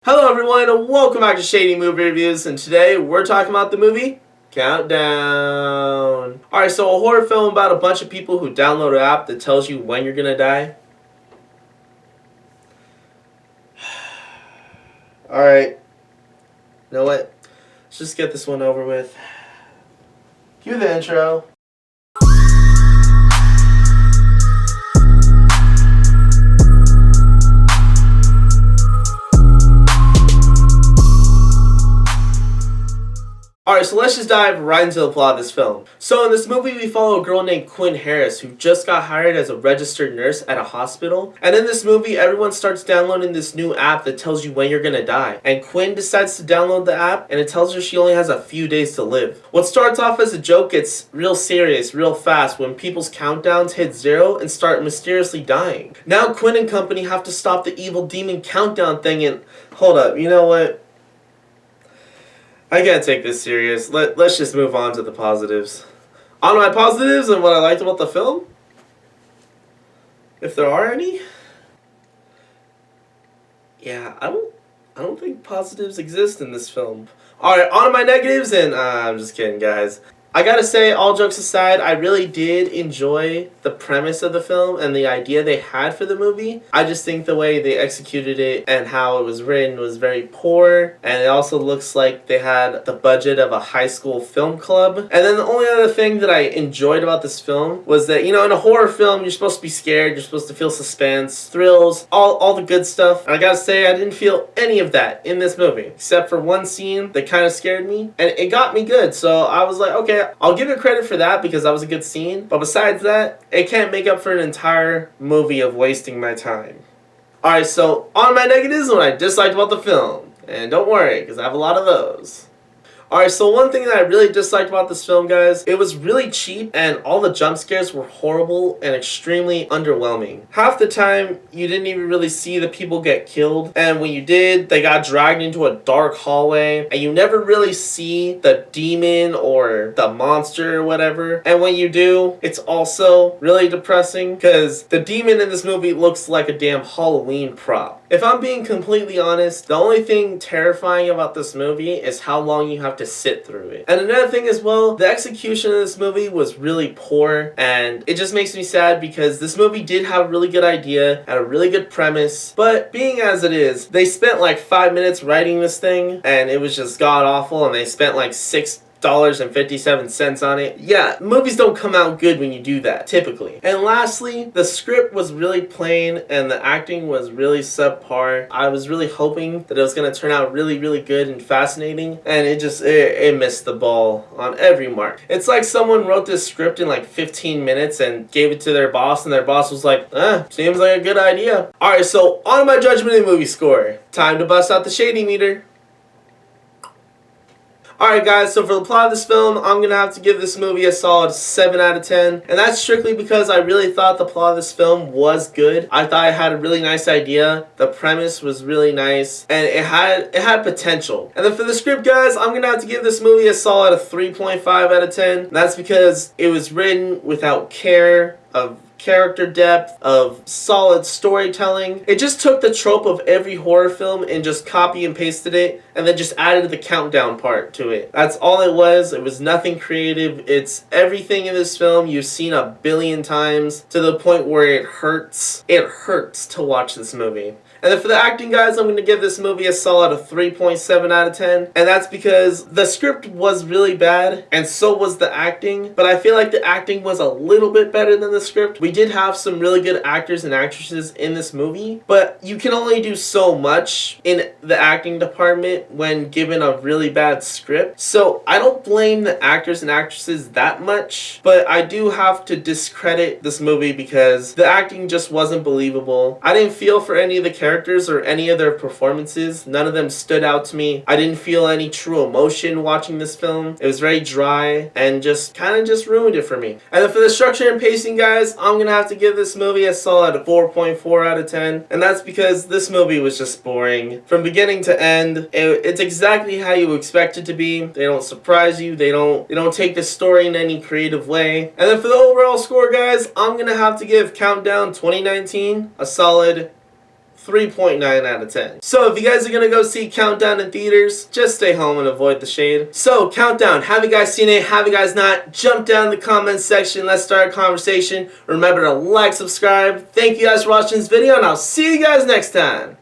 Hello everyone and welcome back to Shady Movie Reviews, and today we're talking about the movie Countdown. Alright, so a horror film about a bunch of people who download an app that tells you when you're gonna die. Alright, you know what? Let's just get this one over with. Cue the intro. Alright, so let's just dive right into the plot of this film. So in this movie, we follow a girl named Quinn Harris who just got hired as a registered nurse at a hospital. And in this movie, everyone starts downloading this new app that tells you when you're gonna die. And Quinn decides to download the app, and it tells her she only has a few days to live. What starts off as a joke gets real serious real fast when people's countdowns hit 0 and start mysteriously dying. Now Quinn and company have to stop the evil demon countdown thing and... Hold up, you know what? I can't take this serious. Let's just move on to the positives. On my positives and what I liked about the film, if there are any, yeah, I don't think positives exist in this film. All right, on to my negatives, and I'm just kidding, guys. I gotta say, all jokes aside, I really did enjoy the premise of the film and the idea they had for the movie. I just think the way they executed it and how it was written was very poor, and it also looks like they had the budget of a high school film club. And then the only other thing that I enjoyed about this film was that, you know, in a horror film, you're supposed to be scared, you're supposed to feel suspense, thrills, all the good stuff. And I gotta say, I didn't feel any of that in this movie, except for one scene that kind of scared me, and it got me good. So I was like, okay, I'll give it credit for that because that was a good scene. But besides that, it can't make up for an entire movie of wasting my time. Alright, so on my negatives, what I disliked about the film. And don't worry, because I have a lot of those. Alright, so one thing that I really disliked about this film, guys, it was really cheap and all the jump scares were horrible and extremely underwhelming. Half the time, you didn't even really see the people get killed, and when you did, they got dragged into a dark hallway, and you never really see the demon or the monster or whatever. And when you do, it's also really depressing because the demon in this movie looks like a damn Halloween prop. If I'm being completely honest, the only thing terrifying about this movie is how long you have to sit through it. And another thing as well, the execution of this movie was really poor, and it just makes me sad because this movie did have a really good idea and a really good premise, but being as it is, they spent like 5 minutes writing this thing and it was just god awful, and they spent like $6.57 on it. Yeah, movies don't come out good when you do that, typically. And lastly, the script was really plain and the acting was really subpar. I was really hoping that it was going to turn out really, really good and fascinating, and it missed the ball on every mark. It's like someone wrote this script in like 15 minutes and gave it to their boss, and their boss was like, seems like a good idea. Alright, so on my judgment and movie score, time to bust out the Shady meter. Alright guys, so for the plot of this film, I'm going to have to give this movie a solid 7 out of 10. And that's strictly because I really thought the plot of this film was good. I thought it had a really nice idea. The premise was really nice. And it had potential. And then for the script, guys, I'm going to have to give this movie a solid 3.5 out of 10. And that's because it was written without care of character depth, of solid storytelling. It just took the trope of every horror film and just copy and pasted it, and then just added the countdown part to it. That's all it was. It was nothing creative. It's everything in this film you've seen a billion times, to the point where it hurts. It hurts to watch this movie. And then for the acting, guys, I'm going to give this movie a solid 3.7 out of 10. And that's because the script was really bad, and so was the acting. But I feel like the acting was a little bit better than the script. We did have some really good actors and actresses in this movie, but you can only do so much in the acting department when given a really bad script. So I don't blame the actors and actresses that much, but I do have to discredit this movie because the acting just wasn't believable. I didn't feel for any of the characters or any of their performances. None of them stood out to me. I didn't feel any true emotion watching this film. It was very dry and just kind of just ruined it for me. And then for the structure and pacing, guys, I'm gonna have to give this movie a solid 4.4 out of 10. And that's because this movie was just boring from beginning to end. It's exactly how you expect it to be. They don't surprise you. They don't take the story in any creative way. And then for the overall score, guys, I'm gonna have to give Countdown 2019 a solid 3.9 out of 10. So if you guys are going to go see Countdown in theaters, just stay home and avoid the shade. So Countdown, have you guys seen it? Have you guys not? Jump down in the comments section. Let's start a conversation. Remember to like, subscribe. Thank you guys for watching this video, and I'll see you guys next time.